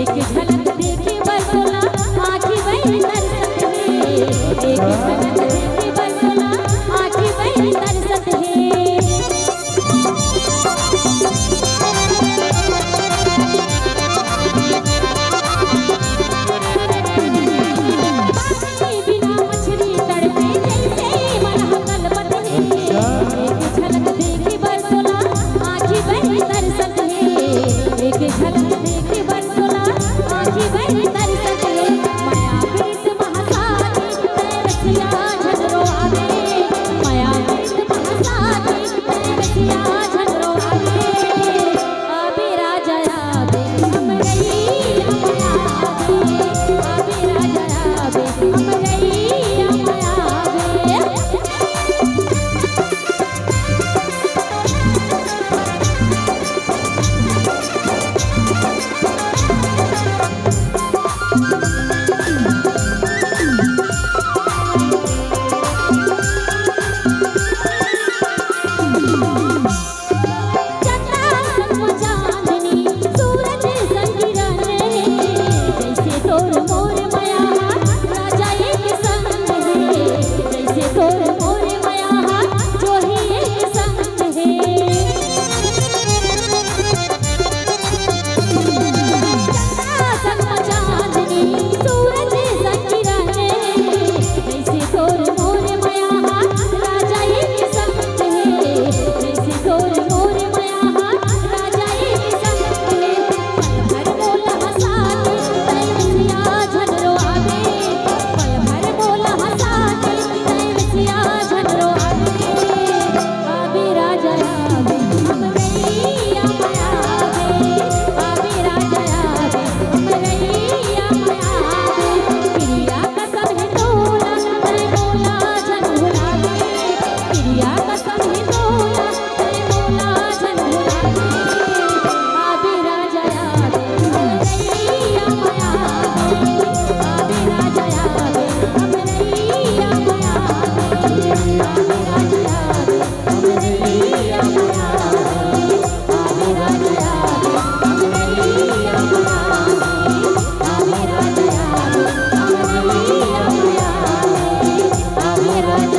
एक झलक देखी बरसोला आँखी बहरी तरसत है। एक झलक देखी बरसोला आँखी बहरी तरसत है। बिना मछली तड़पे जैसे मन कलपत है। एक झलक देखी बरसोला आँखी बहरी तरसत है। एक झलक देखी बरसोला आँखी बहरी तरसत है। माया प्रीत महासाथी रसिया झगड़ो आवे। माया प्रीत महासाथी रसिया झगड़ो आवे। आबे राजा आवे हम रही हम आवे। आबे राजा आवे हम रही हम आवे। Avi